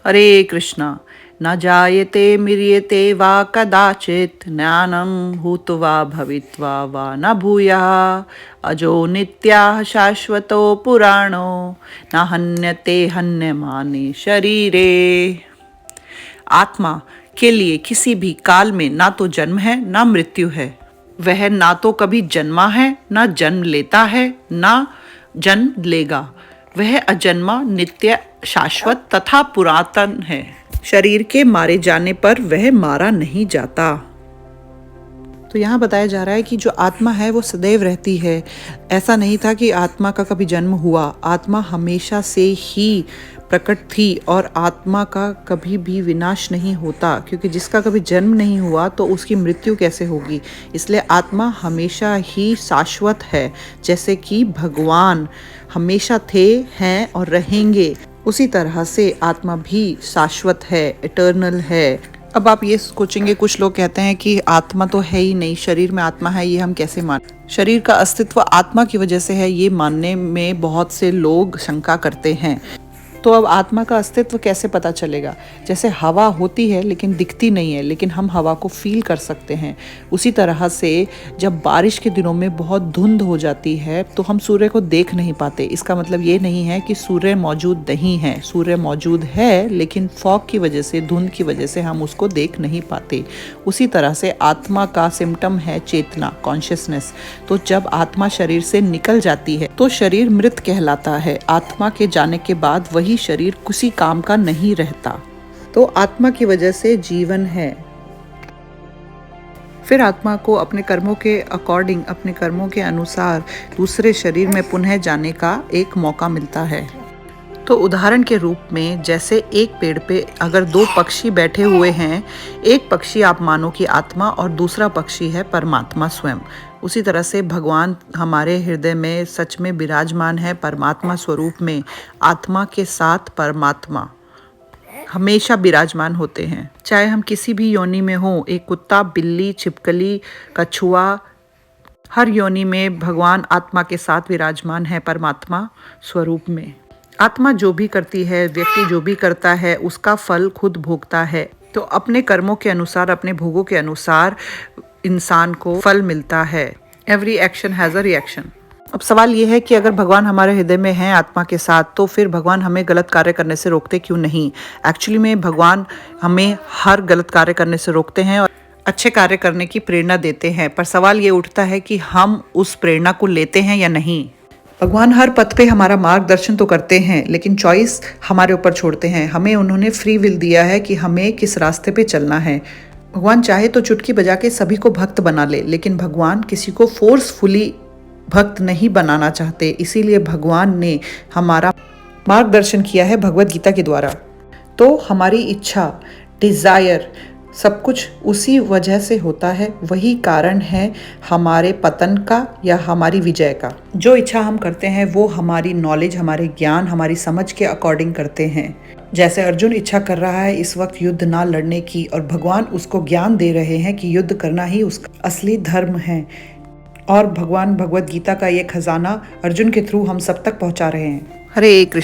हरे कृष्णा। न जायते म्रियते वा कदाचित् ज्ञानं भूत्वा भवित्वा वा न भूयः अजो नित्याः शाश्वतो पुराणो न हन्यते हन्यमाने शरीरे। आत्मा के लिए किसी भी काल में ना तो जन्म है ना मृत्यु है। वह ना तो कभी जन्मा है ना जन्म लेता है ना जन्म लेगा। वह अजन्मा नित्य शाश्वत तथा पुरातन है। शरीर के मारे जाने पर वह मारा नहीं जाता। तो यहाँ बताया जा रहा है कि जो आत्मा है वो सदैव रहती है। ऐसा नहीं था कि आत्मा का कभी जन्म हुआ। आत्मा हमेशा से ही प्रकट थी और आत्मा का कभी भी विनाश नहीं होता, क्योंकि जिसका कभी जन्म नहीं हुआ तो उसकी मृत्यु कैसे होगी। इसलिए आत्मा हमेशा ही शाश्वत है। जैसे कि भगवान हमेशा थे, हैं और रहेंगे, उसी तरह से आत्मा भी शाश्वत है, इटर्नल है। अब आप ये सोचेंगे, कुछ लोग कहते हैं कि आत्मा तो है ही नहीं, शरीर में आत्मा है, ये हम कैसे मान। शरीर का अस्तित्व आत्मा की वजह से है, ये मानने में बहुत से लोग शंका करते हैं। तो अब आत्मा का अस्तित्व कैसे पता चलेगा। जैसे हवा होती है लेकिन दिखती नहीं है, लेकिन हम हवा को फील कर सकते हैं। उसी तरह से जब बारिश के दिनों में बहुत धुंध हो जाती है तो हम सूर्य को देख नहीं पाते। इसका मतलब ये नहीं है कि सूर्य मौजूद नहीं है, सूर्य मौजूद है, लेकिन फॉग की वजह से, धुंध की वजह से हम उसको देख नहीं पाते। उसी तरह से आत्मा का सिम्टम है चेतना, कॉन्शियसनेस। तो जब आत्मा शरीर से निकल जाती है तो शरीर मृत कहलाता है। आत्मा के जाने के बाद वही शरीर किसी काम का नहीं रहता। तो आत्मा की वजह से जीवन है। फिर आत्मा को अपने कर्मों के अकॉर्डिंग, अपने कर्मों के अनुसार दूसरे शरीर में पुनः जाने का एक मौका मिलता है। तो उदाहरण के रूप में, जैसे एक पेड़ पे अगर दो पक्षी बैठे हुए हैं, एक पक्षी आप मानो कि आत्मा और दूसरा पक्षी है परमात्मा स्वयं। उसी तरह से भगवान हमारे हृदय में सच में विराजमान है परमात्मा स्वरूप में। आत्मा के साथ परमात्मा हमेशा विराजमान होते हैं, चाहे हम किसी भी योनि में हों। एक कुत्ता, बिल्ली, छिपकली, कछुआ, हर योनि में भगवान आत्मा के साथ विराजमान है परमात्मा स्वरूप में। आत्मा जो भी करती है, व्यक्ति जो भी करता है, उसका फल खुद भोगता है। तो अपने कर्मों के अनुसार, अपने भोगों के अनुसार इंसान को फल मिलता है। Every action has a reaction. अब सवाल ये है कि अगर भगवान हमारे हृदय में हैं आत्मा के साथ, तो फिर भगवान हमें गलत कार्य करने से रोकते क्यों नहीं। एक्चुअली में भगवान हमें हर गलत कार्य करने से रोकते हैं और अच्छे कार्य करने की प्रेरणा देते हैं। पर सवाल ये उठता है कि हम उस प्रेरणा को लेते हैं या नहीं। भगवान हर पथ पे हमारा मार्गदर्शन तो करते हैं, लेकिन चॉइस हमारे ऊपर छोड़ते हैं। हमें उन्होंने फ्री विल दिया है कि हमें किस रास्ते पे चलना है। भगवान चाहे तो चुटकी बजा के सभी को भक्त बना ले, लेकिन भगवान किसी को फोर्सफुली भक्त नहीं बनाना चाहते। इसीलिए भगवान ने हमारा मार्गदर्शन किया है भगवत गीता के द्वारा। तो हमारी इच्छा, डिज़ायर, सब कुछ उसी वजह से होता है। वही कारण है हमारे पतन का या हमारी विजय का। जो इच्छा हम करते हैं वो हमारी नॉलेज, हमारे ज्ञान, हमारी समझ के अकॉर्डिंग करते हैं। जैसे अर्जुन इच्छा कर रहा है इस वक्त युद्ध ना लड़ने की, और भगवान उसको ज्ञान दे रहे हैं कि युद्ध करना ही उसका असली धर्म है। और भगवान भगवत गीता का ये खजाना अर्जुन के थ्रू हम सब तक पहुंचा रहे हैं। हरे कृष्ण।